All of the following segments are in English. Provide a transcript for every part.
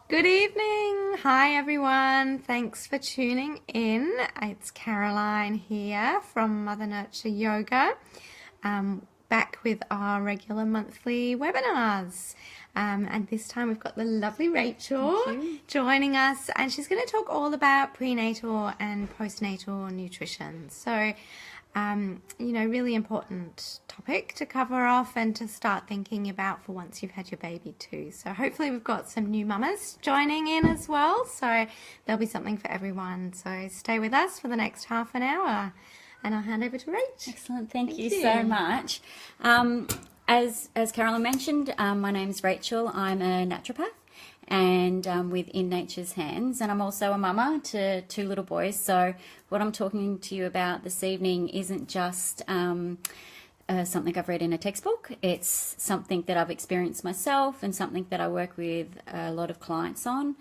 Good evening. Hi, everyone. Thanks for tuning in. It's Caroline here from Mother Nurture Yoga, back with our regular monthly webinars. And this time we've got the lovely Rachel joining us, and she's going to talk all about prenatal and postnatal nutrition. So, really important topic to cover off and to start thinking about for once you've had your baby too. So hopefully we've got some new mamas joining in as well. So there'll be something for everyone. So stay with us for the next half an hour. And I'll hand over to Rach. Excellent. Thank you so much. As Caroline mentioned, my name's Rachel. I'm a naturopath and with In Nature's Hands, and I'm also a mama to two little boys. So what I'm talking to you about this evening isn't just something I've read in a textbook. It's something that I've experienced myself and something that I work with a lot of clients on,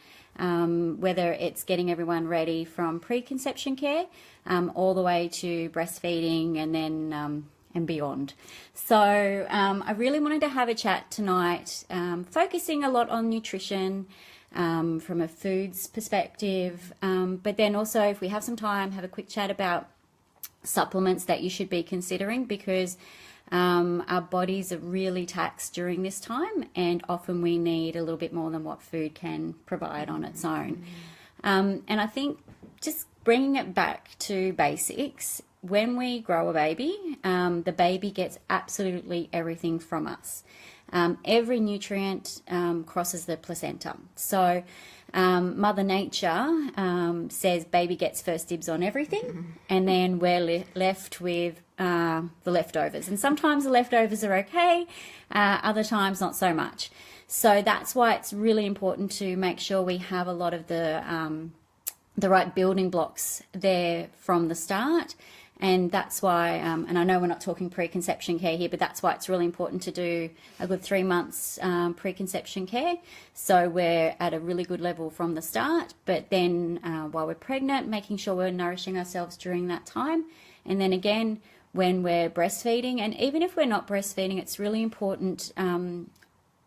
whether it's getting everyone ready from preconception care all the way to breastfeeding and then and beyond. So I really wanted to have a chat tonight, focusing a lot on nutrition from a foods perspective, but then also, if we have some time, have a quick chat about supplements that you should be considering, because our bodies are really taxed during this time, and often we need a little bit more than what food can provide on its own. And I think just bringing it back to basics, when we grow a baby, the baby gets absolutely everything from us. Every nutrient crosses the placenta. So Mother Nature says baby gets first dibs on everything, and then we're left with the leftovers. And sometimes the leftovers are okay, other times not so much. So that's why it's really important to make sure we have a lot of the right building blocks there from the start. And that's why, and I know we're not talking preconception care here, but that's why it's really important to do a good 3 months preconception care. So we're at a really good level from the start, but then while we're pregnant, making sure we're nourishing ourselves during that time. And then again, when we're breastfeeding, and even if we're not breastfeeding, it's really important.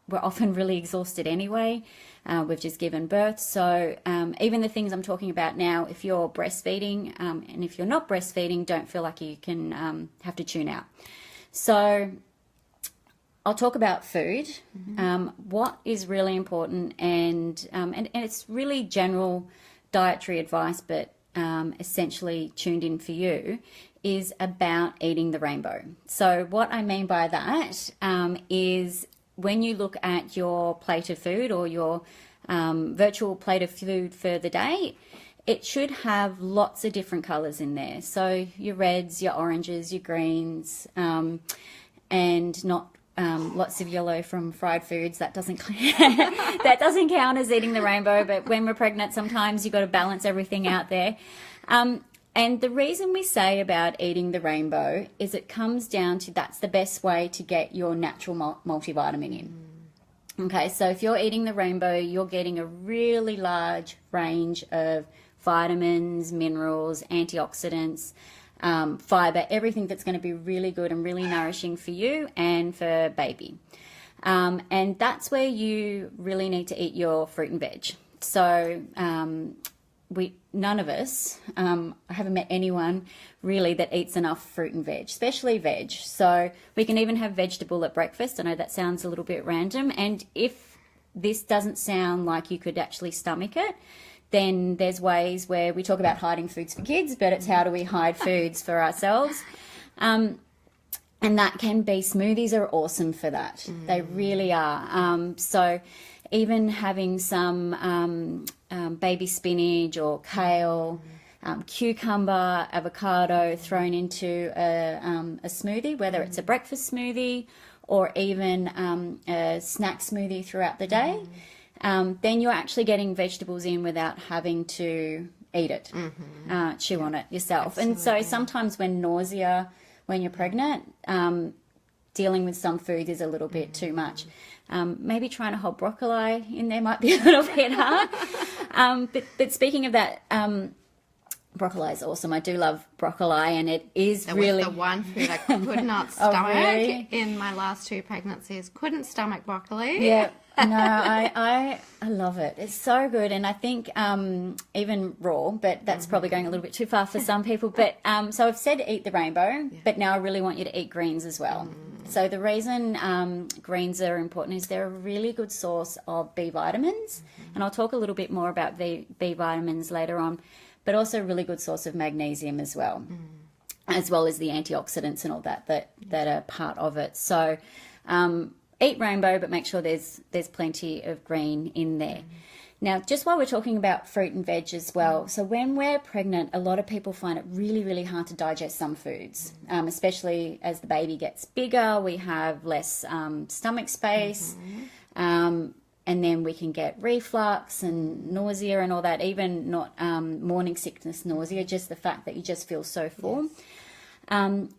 We're often really exhausted anyway. We've just given birth. So even the things I'm talking about now, if you're breastfeeding and if you're not breastfeeding, don't feel like you can have to tune out. So I'll talk about food, what is really important, and it's really general dietary advice, but essentially tuned in for you, is about eating the rainbow. So what I mean by that is, when you look at your plate of food or your virtual plate of food for the day, it should have lots of different colours in there. So your reds, your oranges, your greens, and not lots of yellow from fried foods. That doesn't that doesn't count as eating the rainbow. But when we're pregnant, sometimes you've got to balance everything out there. And the reason we say about eating the rainbow is it comes down to, that's the best way to get your natural multivitamin in. Okay, so if you're eating the rainbow, you're getting a really large range of vitamins, minerals, antioxidants, fiber, everything that's going to be really good and really nourishing for you and for baby. And that's where you really need to eat your fruit and veg. So none of us, I haven't met anyone really that eats enough fruit and veg, especially veg. So we can even have vegetable at breakfast. I know that sounds a little bit random. And if this doesn't sound like you could actually stomach it, then there's ways where we talk about hiding foods for kids, but it's how do we hide foods for ourselves? And that can be, smoothies are awesome for that. They really are. So even having some baby spinach or kale, cucumber, avocado thrown into a smoothie, whether it's a breakfast smoothie or even a snack smoothie throughout the day, then you're actually getting vegetables in without having to eat it, chew on it yourself. Absolutely. And so sometimes when you're pregnant, dealing with some foods is a little bit too much. Maybe trying to hold broccoli in there might be a little bit hard. But speaking of that, broccoli is awesome. I do love broccoli, and it is that really... was the one food I could not stomach in my last 2 pregnancies. Couldn't stomach broccoli. Yeah, No, I love it. It's so good. And I think even raw, but that's probably going a little bit too far for some people. But so I've said eat the rainbow, but now I really want you to eat greens as well. So the reason greens are important is they're a really good source of B vitamins. And I'll talk a little bit more about B vitamins later on, but also a really good source of magnesium as well, as well as the antioxidants and all that are part of it. So eat rainbow, but make sure there's plenty of green in there. Now, just while we're talking about fruit and veg as well, so when we're pregnant, a lot of people find it really, really hard to digest some foods, especially as the baby gets bigger, we have less stomach space, and then we can get reflux and nausea and all that, even not morning sickness nausea, just the fact that you just feel so full.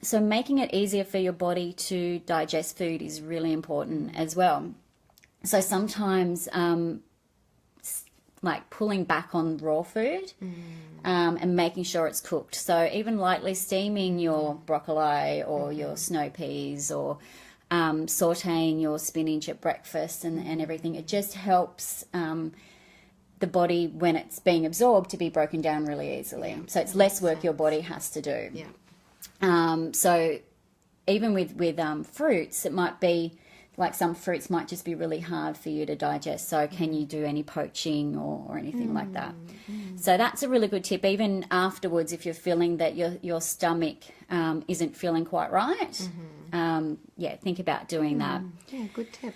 So making it easier for your body to digest food is really important as well. So sometimes like pulling back on raw food and making sure it's cooked. So even lightly steaming your broccoli or your snow peas or sauteing your spinach at breakfast and everything, it just helps the body, when it's being absorbed, to be broken down really easily. So it's less work your body has to do. So even with fruits, it might be like some fruits might just be really hard for you to digest. So can you do any poaching or anything like that? So that's a really good tip. Even afterwards, if you're feeling that your stomach isn't feeling quite right, think about doing that. Yeah, good tip.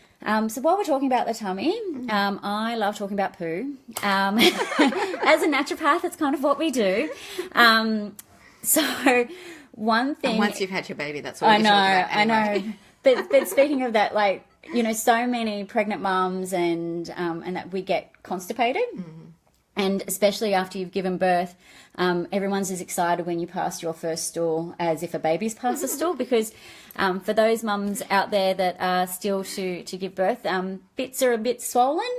So while we're talking about the tummy, I love talking about poo. As a naturopath, it's kind of what we do. So one thing... And once you've had your baby, that's what you talk about anyway. I know. But speaking of that, like, you know, so many pregnant mums and that we get constipated. And especially after you've given birth, everyone's as excited when you pass your first stool as if a baby's passed a stool, because for those mums out there that are still to give birth, bits are a bit swollen,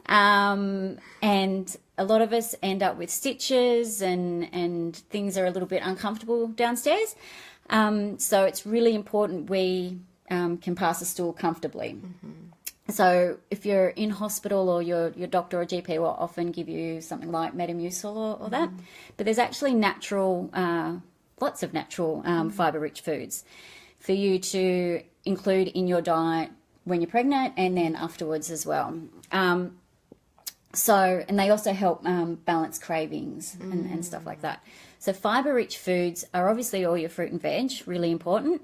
and a lot of us end up with stitches and things are a little bit uncomfortable downstairs. So it's really important we can pass a stool comfortably. So if you're in hospital or your doctor or GP will often give you something like Metamucil or that, but there's actually lots of natural fibre-rich foods for you to include in your diet when you're pregnant and then afterwards as well. And they also help balance cravings and stuff like that. So fibre-rich foods are obviously all your fruit and veg, really important.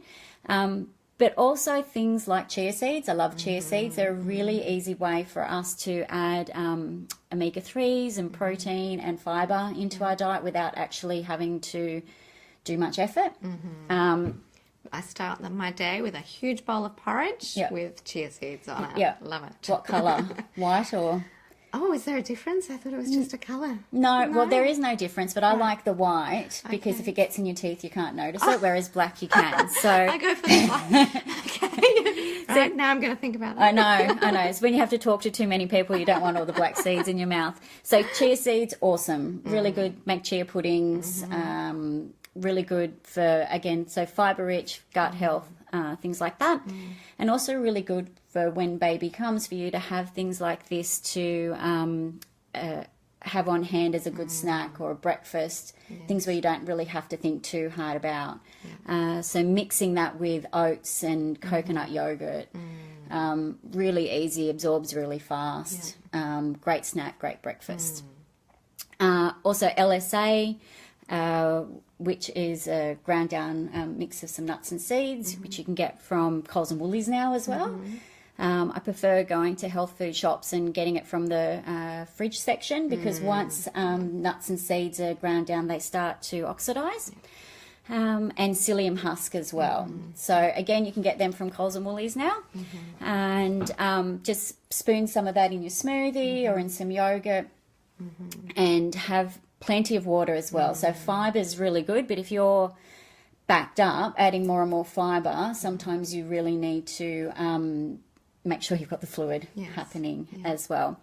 But also things like chia seeds. I love chia seeds. They're a really easy way for us to add omega-3s and protein and fibre into our diet without actually having to do much effort. I start my day with a huge bowl of porridge with chia seeds on it. Yeah. Love it. What colour? White or... Oh, is there a difference? I thought it was just a colour. No, well, there is no difference, but I like the white because if it gets in your teeth, you can't notice it, whereas black you can. So I go for the white. Okay. Right, now I'm going to think about that. I know. It's when you have to talk to too many people, you don't want all the black seeds in your mouth. So chia seeds, awesome. Really good. Make chia puddings. Really good for, again, so fibre-rich, gut health, things like that. And also really good for when baby comes, for you to have things like this to have on hand as a good snack or a breakfast, things where you don't really have to think too hard about. So mixing that with oats and coconut yogurt, really easy, absorbs really fast, great snack, great breakfast. Also LSA, which is a ground down mix of some nuts and seeds, which you can get from Coles and Woolies now as well. I prefer going to health food shops and getting it from the fridge section, because once nuts and seeds are ground down, they start to oxidise. And psyllium husk as well. So again, you can get them from Coles and Woolies now. And just spoon some of that in your smoothie or in some yogurt, and have plenty of water as well. So fibre is really good, but if you're backed up, adding more and more fibre, sometimes you really need to make sure you've got the fluid happening as well.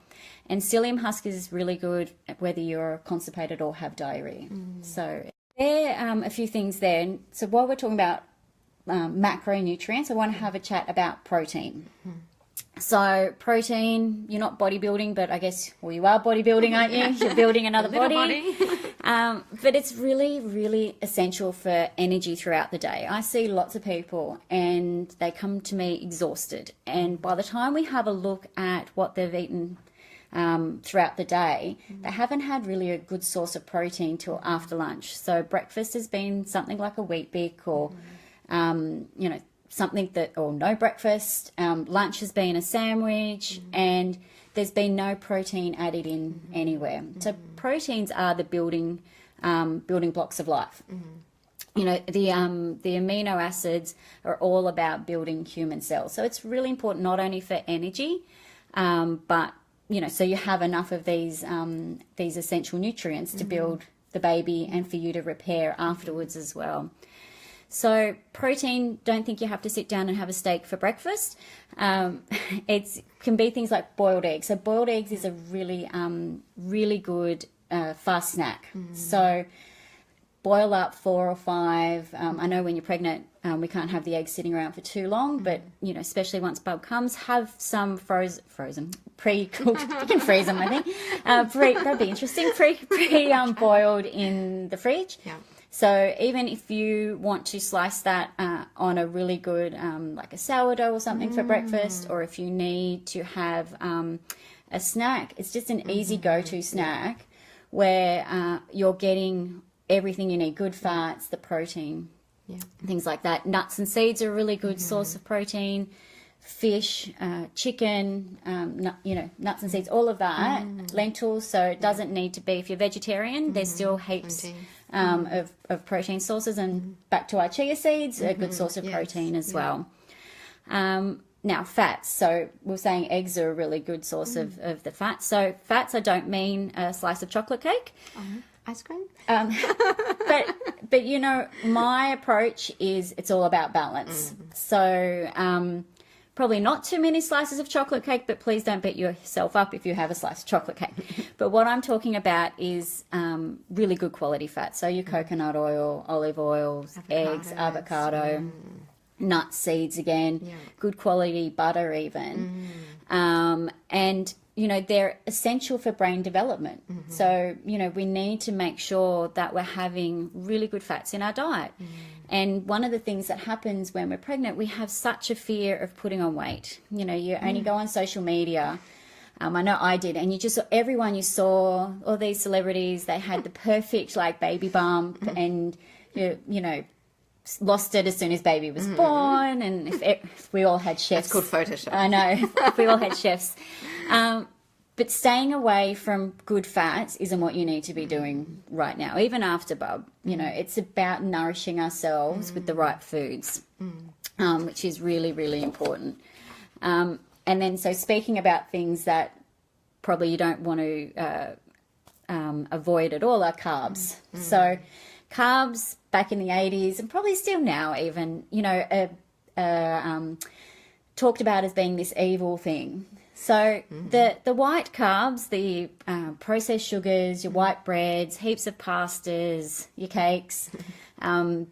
And psyllium husk is really good whether you're constipated or have diarrhea. So there are a few things there. So while we're talking about macronutrients, I want to have a chat about protein. So protein, you're not bodybuilding, but I guess, well, you are bodybuilding, aren't you? You're building another body. But it's really, really essential for energy throughout the day. I see lots of people and they come to me exhausted. And by the time we have a look at what they've eaten throughout the day, they haven't had really a good source of protein till after lunch. So breakfast has been something like a Wheat Bix or, you know, something that, or no breakfast. Lunch has been a sandwich, and there's been no protein added in anywhere. So proteins are the building blocks of life. You know, the amino acids are all about building human cells. So it's really important not only for energy, but, you know, so you have enough of these essential nutrients to build the baby and for you to repair afterwards as well. So protein, don't think you have to sit down and have a steak for breakfast. It can be things like boiled eggs. So boiled eggs is a really, really good fast snack. So boil up 4 or 5. I know when you're pregnant, we can't have the eggs sitting around for too long, but, you know, especially once bub comes, have some frozen, pre-cooked. You can freeze them, I think. That'd be interesting. Boiled in the fridge. Yeah. So even if you want to slice that on a really good, like a sourdough or something for breakfast, or if you need to have a snack, it's just an easy go-to snack where you're getting everything you need, good fats, the protein, things like that. Nuts and seeds are a really good source of protein. Fish, chicken, you know, nuts and seeds, all of that, lentils. So it doesn't need to be, if you're vegetarian, there's still heaps of protein sources. And back to our chia seeds, a good source of protein as well. Now, fats. So we're saying eggs are a really good source of the fats. So fats, I don't mean a slice of chocolate cake. Ice cream? But, you know, my approach is it's all about balance. So probably not too many slices of chocolate cake, but please don't beat yourself up if you have a slice of chocolate cake. But what I'm talking about is really good quality fat. So your coconut oil, olive oils, eggs, avocado, nuts, seeds again, good quality butter even. And, you know, they're essential for brain development. So, you know, we need to make sure that we're having really good fats in our diet. And one of the things that happens when we're pregnant, we have such a fear of putting on weight. You know, you only go on social media. I know I did. And you just saw everyone you saw, all these celebrities, they had the perfect, like, baby bump and, you know, lost it as soon as baby was born. And if we all had chefs. That's called Photoshop. I know, if we all had chefs. But staying away from good fats isn't what you need to be doing right now, even after bub. You know, it's about nourishing ourselves with the right foods, which is really, really important. And then, so speaking about things that probably you don't want to avoid at all are carbs. So carbs back in the 80s, and probably still now even, you know, talked about as being this evil thing. So the white carbs, the processed sugars, your white breads, heaps of pastas, your cakes,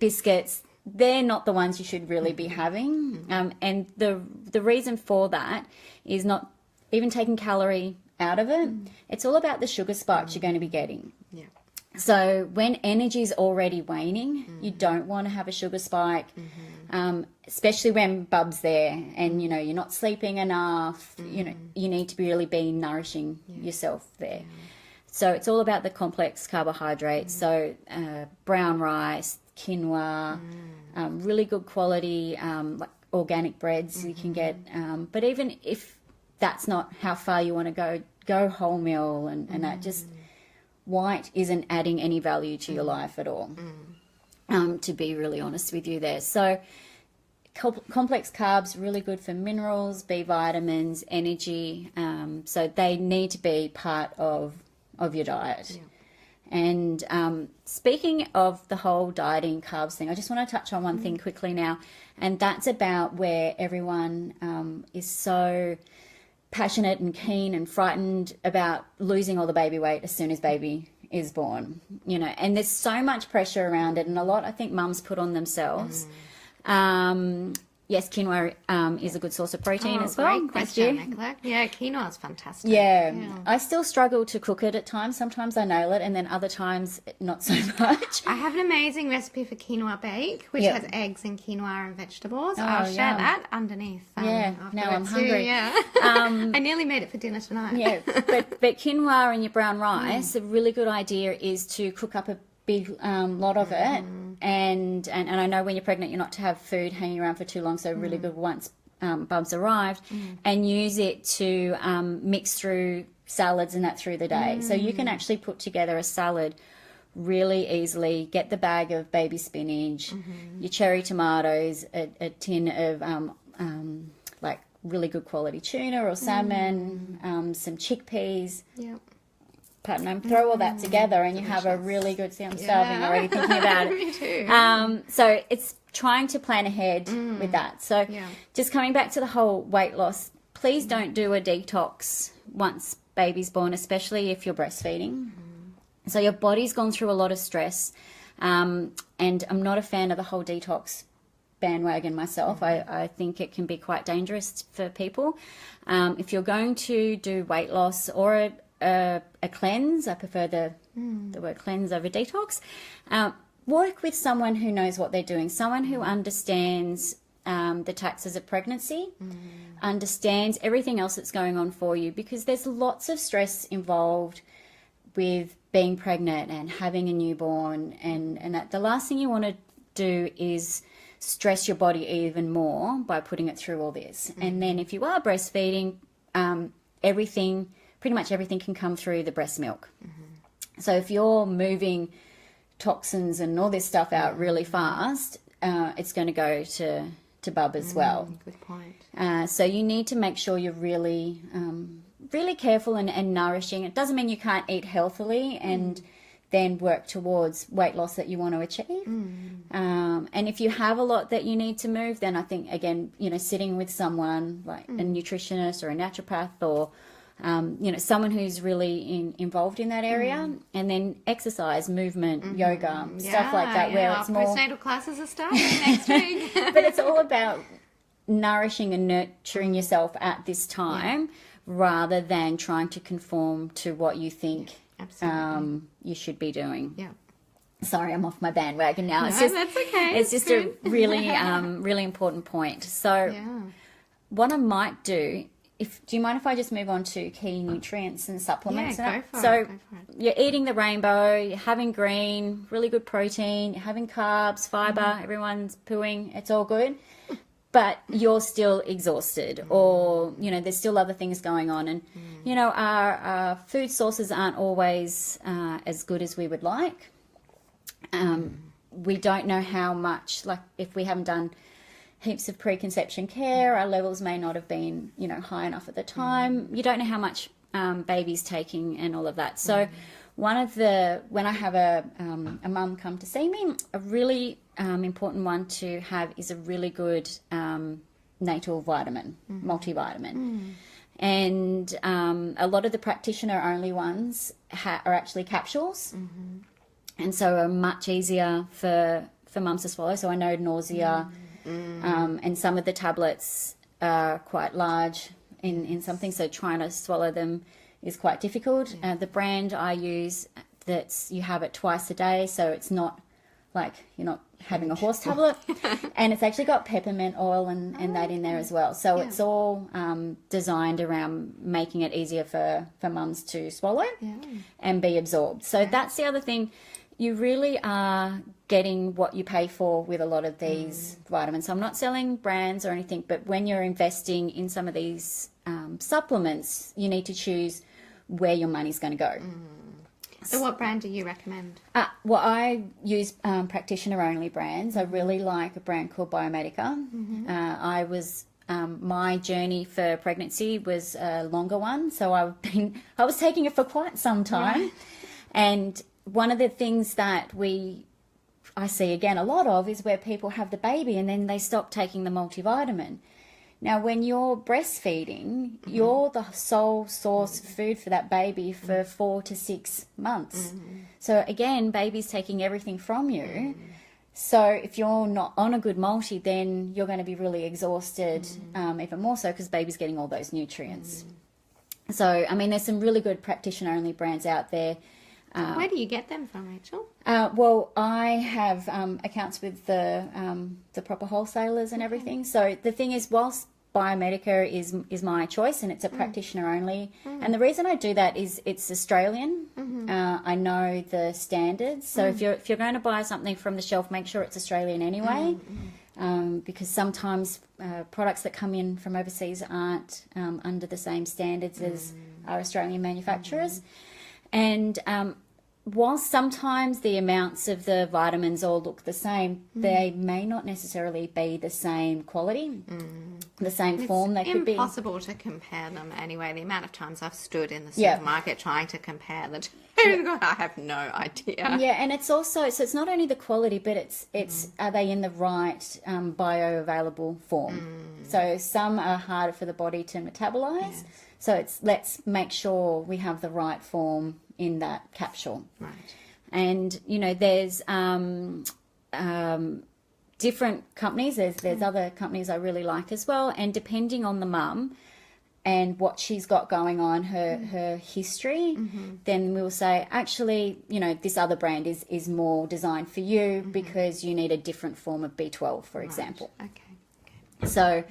biscuits, they're not the ones you should really be having. And the reason for that is not even taking calorie out of it. It's all about the sugar spikes you're going to be getting. Yeah. So when energy is already waning, you don't want to have a sugar spike, especially when bub's there and, you know, you're not sleeping enough. You know, you need to really be nourishing yourself there. So it's all about the complex carbohydrates. So brown rice, quinoa, really good quality, like organic breads you can get. But even if that's not how far you want to go wholemeal and that just... White isn't adding any value to your life at all, to be really honest with you there. So complex carbs, really good for minerals, B vitamins, energy. So they need to be part of your diet. Yeah. And speaking of the whole dieting carbs thing, I just want to touch on one thing quickly now, and that's about where everyone is so passionate and keen and frightened about losing all the baby weight as soon as baby is born, you know, and there's so much pressure around it, and a lot I think mums put on themselves. yes, quinoa is a good source of protein as well. Great Thank question, you. Nicola. Yeah, quinoa is fantastic. Yeah, I still struggle to cook it at times. Sometimes I nail it, and then other times not so much. I have an amazing recipe for quinoa bake, which has eggs and quinoa and vegetables. Oh, I'll share yum. that underneath. Yeah, now I'm afterwards hungry. too, yeah. I nearly made it for dinner tonight. Yeah, but quinoa and your brown rice, a really good idea is to cook up a big lot of it, and I know when you're pregnant, you're not to have food hanging around for too long, so really good once Bub's arrived, and use it to mix through salads and that through the day. So you can actually put together a salad really easily, get the bag of baby spinach, your cherry tomatoes, a tin of like really good quality tuna or salmon, some chickpeas. Yep. Throw all that together and you have a really good, see I'm starving already thinking about it. Me too. So it's trying to plan ahead with that. So just coming back to the whole weight loss, please don't do a detox once baby's born, especially if you're breastfeeding. So your body's gone through a lot of stress, and I'm not a fan of the whole detox bandwagon myself. I think it can be quite dangerous for people. If you're going to do weight loss or a cleanse, I prefer the word cleanse over detox, work with someone who knows what they're doing, someone who understands the taxes of pregnancy, understands everything else that's going on for you, because there's lots of stress involved with being pregnant and having a newborn, and that the last thing you want to do is stress your body even more by putting it through all this. And then if you are breastfeeding, pretty much everything can come through the breast milk. So if you're moving toxins and all this stuff out really fast, it's going to go to Bub as well. Good point. So you need to make sure you're really careful and nourishing. It doesn't mean you can't eat healthily and then work towards weight loss that you want to achieve. And if you have a lot that you need to move, then I think, again, sitting with someone like a nutritionist or a naturopath or someone who's really involved in that area, and then exercise, movement, yoga, stuff like that, where it's more... Postnatal classes are starting next week. But it's all about nourishing and nurturing yourself at this time, rather than trying to conform to what you think you should be doing. Yeah. Sorry, I'm off my bandwagon now. That's okay. It's just a really, really important point. So what I might do... do you mind if I just move on to key nutrients and supplements? Yeah, go for it. Go for it. You're eating the rainbow, you're having green, really good protein, you're having carbs, fiber, everyone's pooing, it's all good. But you're still exhausted, or, there's still other things going on. And, our food sources aren't always as good as we would like. We don't know how much, like if we haven't done heaps of preconception care, our levels may not have been, high enough at the time. You don't know how much baby's taking and all of that. So when I have a mum come to see me, a really important one to have is a really good natal vitamin, multivitamin. And a lot of the practitioner-only ones are actually capsules, and so are much easier for mums to swallow. So I know nausea... and some of the tablets are quite large in something, so trying to swallow them is quite difficult. The brand I use, you have it twice a day, so it's not like you're not having a horse tablet. And it's actually got peppermint oil and that in there as well. So it's all designed around making it easier for mums to swallow and be absorbed. So that's the other thing. You really are getting what you pay for with a lot of these vitamins. So I'm not selling brands or anything, but when you're investing in some of these supplements, you need to choose where your money's going to go. So what brand do you recommend? Well, I use practitioner-only brands. I really like a brand called Biomedica. My journey for pregnancy was a longer one, so I was taking it for quite some time. And one of the things that I see again a lot of is where people have the baby and then they stop taking the multivitamin. Now, when you're breastfeeding, you're the sole source of food for that baby for 4 to 6 months. So again, baby's taking everything from you. So if you're not on a good multi, then you're going to be really exhausted, even more so because baby's getting all those nutrients. So, I mean, there's some really good practitioner-only brands out there. Where do you get them from, Rachel? Well, I have accounts with the proper wholesalers and everything. So the thing is, whilst Biomedica is my choice and it's a practitioner only, and the reason I do that is it's Australian. I know the standards. So if you're going to buy something from the shelf, make sure it's Australian anyway, because sometimes products that come in from overseas aren't under the same standards as our Australian manufacturers. And whilst sometimes the amounts of the vitamins all look the same, they may not necessarily be the same quality, the same form. They could be impossible to compare them anyway. The amount of times I've stood in the supermarket trying to compare the two, I have no idea. Yeah, and it's also, so it's not only the quality, but it's are they in the right bioavailable form? So some are harder for the body to metabolize. So let's make sure we have the right form in that capsule. Right. And, there's different companies. There's other companies I really like as well. And depending on the mum and what she's got going on, her history, then we'll say, actually, this other brand is more designed for you because you need a different form of B12, for example. Okay. So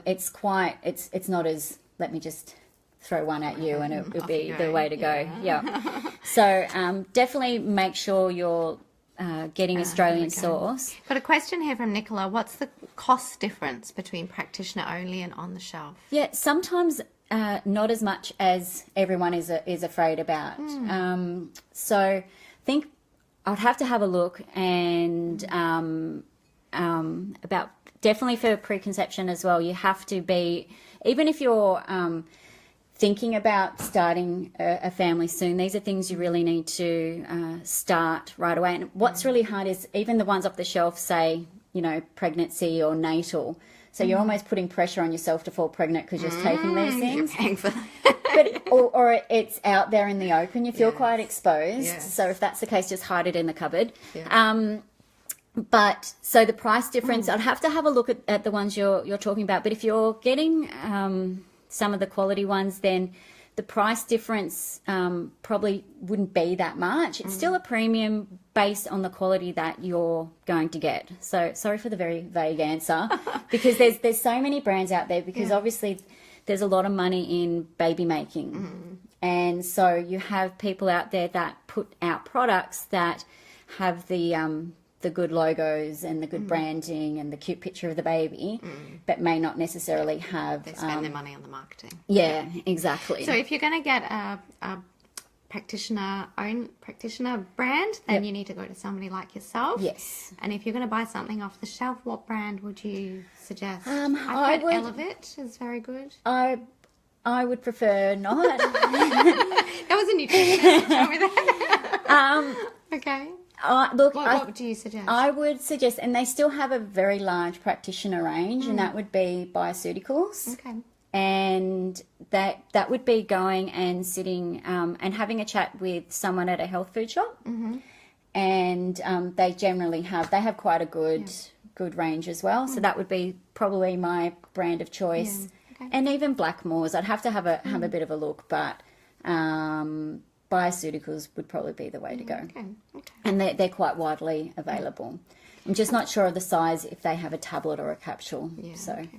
it's not as, let me just throw one at you and it'll be the way to go. Yeah. So definitely make sure you're getting Australian source. Got a question here from Nicola. What's the cost difference between practitioner only and on the shelf? Yeah, sometimes not as much as everyone is afraid about. So I think I'd have to have a look and about definitely for preconception as well. You have to be, even if you're thinking about starting a family soon, these are things you really need to start right away. And what's really hard is even the ones off the shelf say, pregnancy or natal. So you're almost putting pressure on yourself to fall pregnant because you're taking these things. You're paying for But or it's out there in the open. You feel quite exposed. Yes. So if that's the case, just hide it in the cupboard. Yeah. But so the price difference, I'd have to have a look at the ones you're talking about. But if you're getting some of the quality ones, then the price difference probably wouldn't be that much. It's still a premium based on the quality that you're going to get. So sorry for the very vague answer, because there's so many brands out there, because obviously there's a lot of money in baby making. And so you have people out there that put out products that have the good logos and the good branding and the cute picture of the baby, but may not necessarily have... They spend their money on the marketing. Yeah, exactly. So if you're going to get a practitioner brand, then you need to go to somebody like yourself. Yes. And if you're going to buy something off the shelf, what brand would you suggest? I would... Elevate is very good. I would prefer not. That was a nutritionist. Tell me that. Okay. Look, what do you suggest? I would suggest, and they still have a very large practitioner range, and that would be bioceuticals. Okay. And that would be going and sitting and having a chat with someone at a health food shop. And they generally have quite a good range as well. So that would be probably my brand of choice. Okay. And even Blackmore's, I'd have to have a bit of a look, but bioceuticals would probably be the way to go. Okay. And they're quite widely available. I'm just not sure of the size, if they have a tablet or a capsule. Yeah, so. Okay.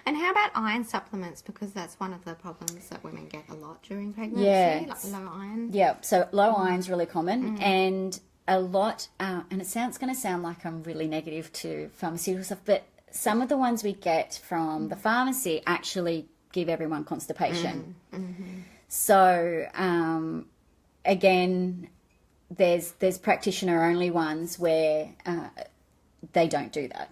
And how about iron supplements? Because that's one of the problems that women get a lot during pregnancy, like low iron. Yeah, so low iron's really common, and a lot, and it's going to sound like I'm really negative to pharmaceutical stuff, but some of the ones we get from the pharmacy actually give everyone constipation. So, again, there's practitioner only ones where they don't do that.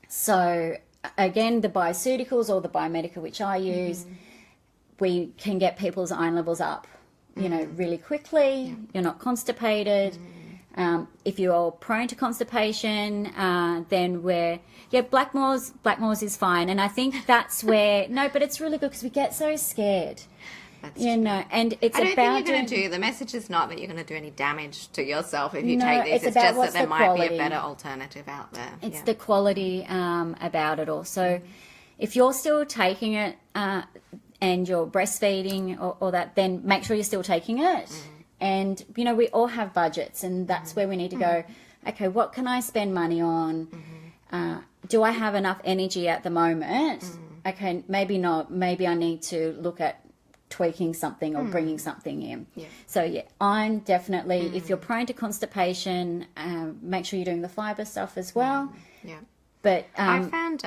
So again, the bioceuticals or the Biomedica, which I use, we can get people's iron levels up, really quickly. You're not constipated. If you're prone to constipation, then Blackmore's is fine. And I think that's where, no, but it's really good because we get so scared. That's you true. know, and it's I don't about think you're going to doing, do, the message is not that you're going to do any damage to yourself if you No, take these. it's It's about just that what's there the might be quality. a better alternative out there. it's Yeah. the quality about it all. So if you're still taking it and you're breastfeeding or that, then make sure you're still taking it. And, you know, we all have budgets, and that's where we need to go, okay, what can I spend money on? Do I have enough energy at the moment? Okay, maybe not. Maybe I need to look at tweaking something or bringing something in. Yeah. So, yeah, iron definitely. If you're prone to constipation, make sure you're doing the fibre stuff as well. Yeah. But I found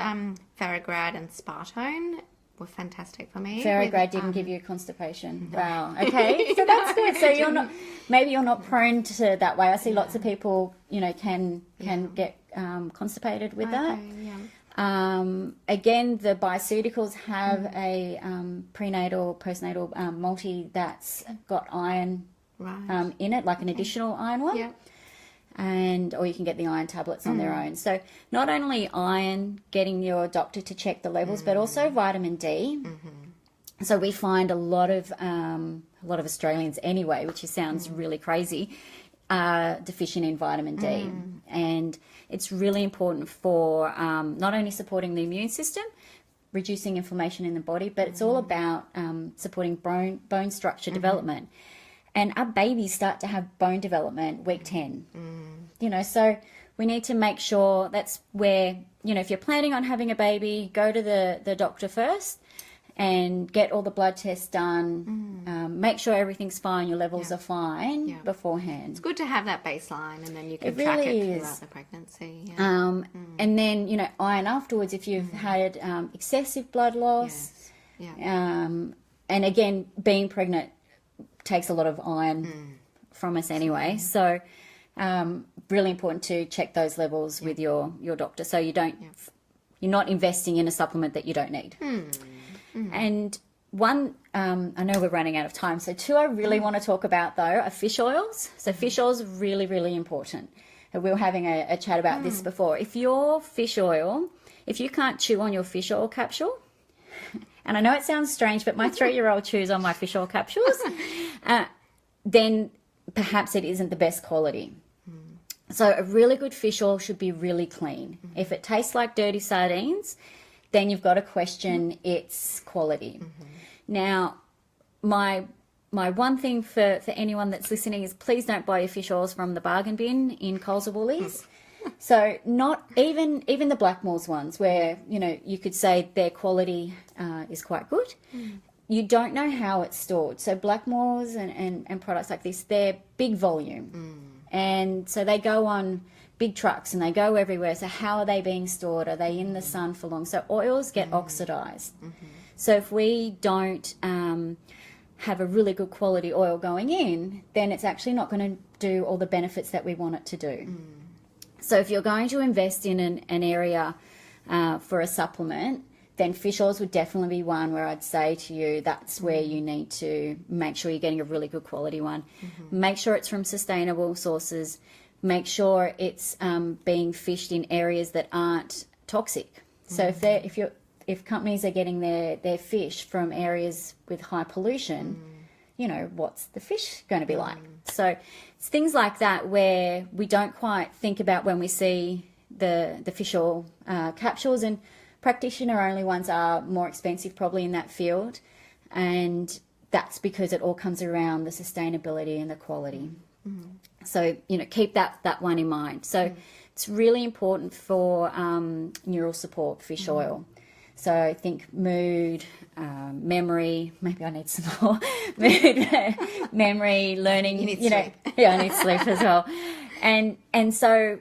Ferrograd and Spartone were fantastic for me. Ferrograd didn't give you constipation. Wow. Okay. So that's good. So you're not prone to that way. I see lots of people, you know, can get constipated with that. Yeah. Again, the bioceuticals have a prenatal, postnatal multi that's got iron Right. in it, like an additional iron one. Yeah. Or you can get the iron tablets on their own. So not only iron, getting your doctor to check the levels, but also vitamin D. So we find a lot of Australians anyway, which sounds really crazy, are deficient in vitamin D, and it's really important for not only supporting the immune system, reducing inflammation in the body, but it's all about supporting bone structure development. And our babies start to have bone development week 10. You know, so we need to make sure that's where, you know, if you're planning on having a baby, go to the doctor first and get all the blood tests done. Make sure everything's fine, your levels are fine beforehand. It's good to have that baseline, and then you can It track really it is. throughout the pregnancy. Yeah. And then, you know, iron afterwards if you've had excessive blood loss. Yes. Yeah. And again, being pregnant takes a lot of iron from us anyway. So really important to check those levels with your doctor, so you're not investing in a supplement that you don't need. And one, I know we're running out of time, so two I really want to talk about though are fish oils. So fish oils are really, really important. And we were having a chat about this before. If your fish oil, if you can't chew on your fish oil capsule, and I know it sounds strange, but my 3-year-old chews on my fish oil capsules, then perhaps it isn't the best quality. So a really good fish oil should be really clean. If it tastes like dirty sardines, then you've got to question its quality. Now, my one thing for anyone that's listening is please don't buy your fish oils from the bargain bin in Coles or Woolies. So not even the Blackmores ones where, you know, you could say their quality is quite good. You don't know how it's stored. So Blackmores and products like this, they're big volume. And so they go on big trucks and they go everywhere. So how are they being stored? Are they in the sun for long? So oils get oxidized. So if we don't have a really good quality oil going in, then it's actually not going to do all the benefits that we want it to do. So if you're going to invest in an area for a supplement, then fish oils would definitely be one where I'd say to you that's where you need to make sure you're getting a really good quality one. Make sure it's from sustainable sources. Make sure it's being fished in areas that aren't toxic. So if companies are getting their fish from areas with high pollution, you know, what's the fish going to be like? So it's things like that where we don't quite think about when we see the fish oil capsules, and practitioner-only ones are more expensive probably in that field, and that's because it all comes around the sustainability and the quality. So, you know, keep that one in mind. So it's really important for neural support, fish oil. So I think mood, memory, maybe I need some more mood, memory, learning. You need sleep. Yeah, I need sleep as well. And so,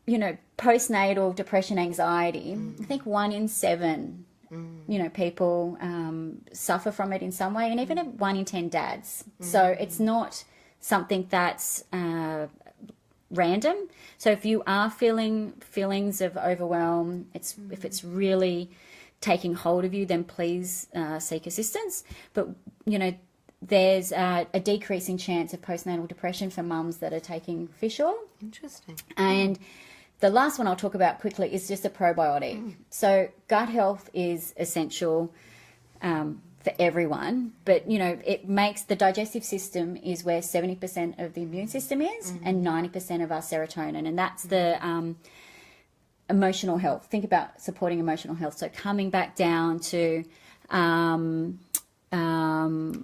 you know, postnatal depression, anxiety, I think 1 in 7, you know, people suffer from it in some way, and even 1 in 10 dads. So it's not something that's random. So if you are feeling feelings of overwhelm, if it's really taking hold of you, then please seek assistance. But, you know, there's a decreasing chance of postnatal depression for mums that are taking fish oil. Interesting. And the last one I'll talk about quickly is just a probiotic. So gut health is essential for everyone, but it makes the digestive system is where 70% of the immune system is, and 90% of our serotonin, and that's the emotional health. Think about supporting emotional health. So coming back down to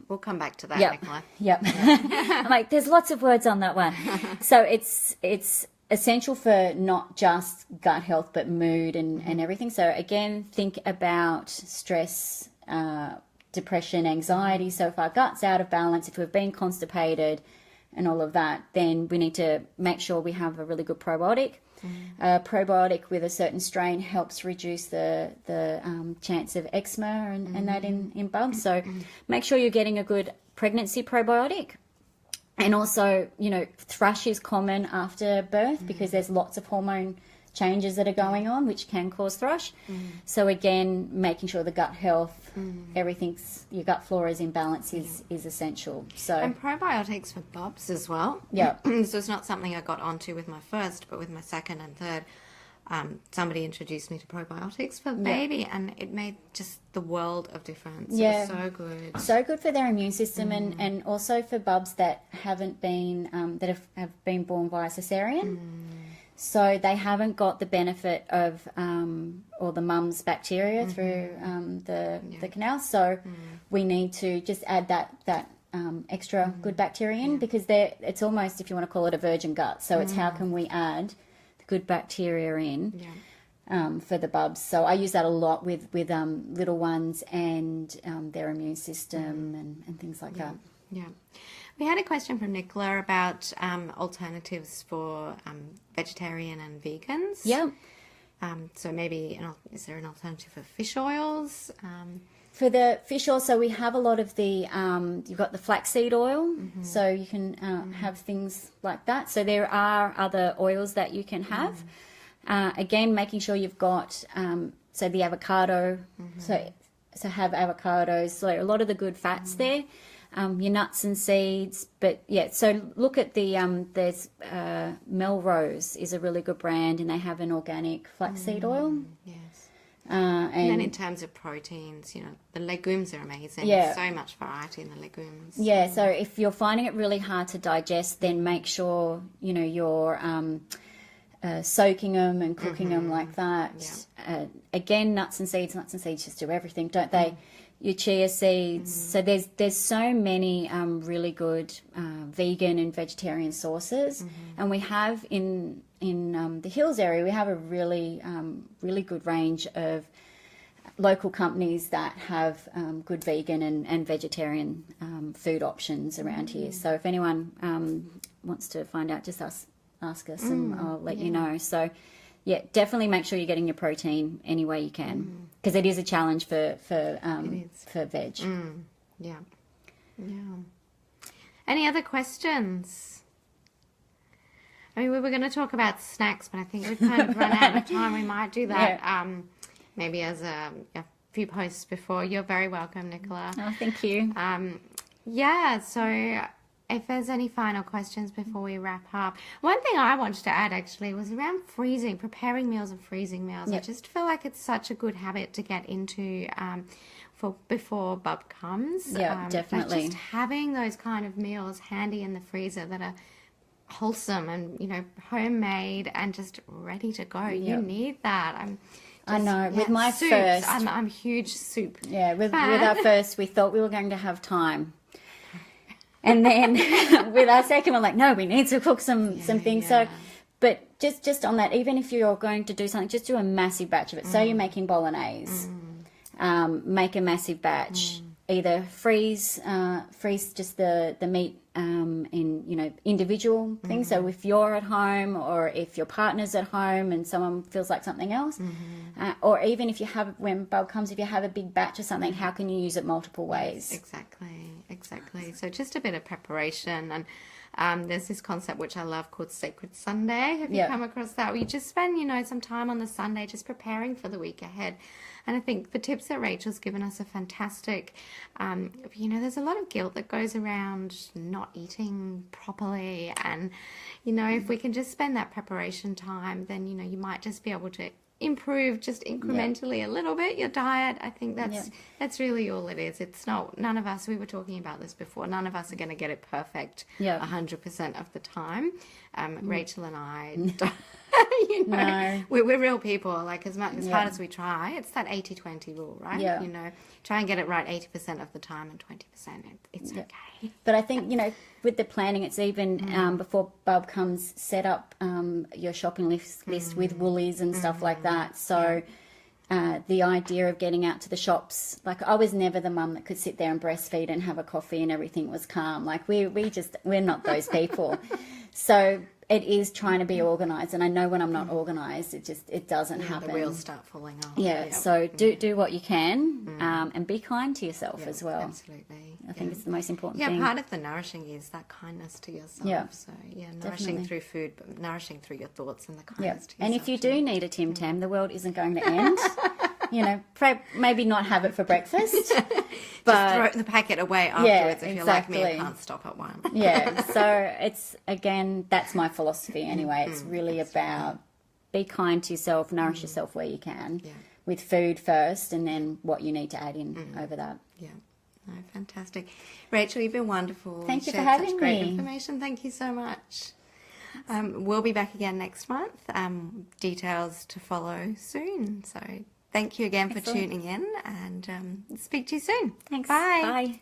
we'll come back to that, Nicola. Yep. I'm like, there's lots of words on that one. So it's essential for not just gut health, but mood and everything. So again, think about stress, depression, anxiety. So if our gut's out of balance, if we've been constipated and all of that, then we need to make sure we have a really good probiotic. Probiotic with a certain strain helps reduce the chance of eczema and that in bubs. So make sure you're getting a good pregnancy probiotic. And also, thrush is common after birth because there's lots of hormone changes that are going on which can cause thrush. So again, making sure the gut health, your gut flora is in balance is essential. So and probiotics for bubs as well. Yeah. So it's not something I got onto with my first, but with my second and third, somebody introduced me to probiotics for baby, and it made just the world of difference. Yeah. It was so good. So good for their immune system and also for bubs that haven't been, that have been born via cesarean. So they haven't got the benefit of or the mum's bacteria through the canal. So we need to just add that extra good bacteria in because it's almost, if you want to call it, a virgin gut. So it's how can we add the good bacteria in for the bubs. So I use that a lot with little ones and their immune system and things like that. Yeah. We had a question from Nicola about alternatives for vegetarian and vegans. Yeah. So maybe, is there an alternative for fish oils? For the fish oil, so we have a lot of the, you've got the flaxseed oil, so you can have things like that. So there are other oils that you can have. Again, making sure you've got, so the avocado, so have avocados, so a lot of the good fats there. Your nuts and seeds, but so look at the there's Melrose is a really good brand, and they have an organic flaxseed oil. Yes. And then in terms of proteins, the legumes are amazing. Yeah. There's so much variety in the legumes. Yeah, so if you're finding it really hard to digest, then make sure you're soaking them and cooking them like that. Again, nuts and seeds just do everything, don't they? Your chia seeds. So there's so many really good vegan and vegetarian sources, and we have in the Hills area we have a really good range of local companies that have good vegan and vegetarian food options around here. So if anyone wants to find out, just ask us and I'll let you know. So yeah, definitely make sure you're getting your protein any way you can, because it is a challenge for veg. Yeah. Any other questions? I mean, we were going to talk about snacks, but I think we've kind of run out of time. We might do that maybe as a few posts before. You're very welcome, Nicola. Oh, thank you. So if there's any final questions before we wrap up. One thing I wanted to add actually was around preparing meals and freezing meals. I just feel like it's such a good habit to get into for before bub comes. Yeah, definitely. Just having those kind of meals handy in the freezer that are wholesome and, homemade and just ready to go. You need that. I know. With my soups. first... I'm a huge soup with our first, we thought we were going to have time. And then with our second, we're like, no, we need to cook some things. So, but just on that, even if you're going to do something, just do a massive batch of it. So you're making bolognese, make a massive batch. Either freeze just the meat in individual things. So if you're at home or if your partner's at home and someone feels like something else, or even if you have, when bug comes, if you have a big batch of something, how can you use it multiple ways? Exactly. So just a bit of preparation, and there's this concept which I love called Sacred Sunday. Have you come across that? Where you just spend some time on the Sunday just preparing for the week ahead. And I think the tips that Rachel's given us are fantastic. There's a lot of guilt that goes around not eating properly. And, if we can just spend that preparation time, then, you might just be able to improve just incrementally a little bit your diet. I think Yeah. that's really all it is. It's not, none of us, we were talking about this before, none of us are going to get it perfect Yeah. 100% of the time. Rachel and I, No. we're real people. Like, as much as Yeah. hard as we try, it's that 80-20 rule, right? Yeah. Try and get it right 80% of the time, and 20% it's okay. But I think, with the planning, it's even before Bub comes, set up your shopping list with Woolies and stuff like that. So the idea of getting out to the shops, like I was never the mum that could sit there and breastfeed and have a coffee and everything was calm. Like we're not those people. So it is trying to be organised, and I know when I'm not organised, it doesn't happen. The wheels start falling off. Yeah, so do what you can, and be kind to yourself as well. Absolutely. I think it's the most important Yeah, thing. part of the nourishing is that kindness to yourself. Yeah. So, nourishing through food, but nourishing through your thoughts and the Yeah, kindness to yourself. and if you do need a Tim Tam, the world isn't going to end. Maybe not have it for breakfast, but just throw the packet away afterwards if you're like me and exactly. can't stop at one. Yeah, so it's, again, that's my philosophy anyway. It's really about be kind to yourself, nourish yourself where you can, with food first, and then what you need to add in over that. Yeah. No, fantastic. Rachel, you've been wonderful. Thank you for Shared having such great me. information. Thank you so much. We'll be back again next month. Details to follow soon. So thank you again for tuning in, and speak to you soon. Thanks. Bye. Bye.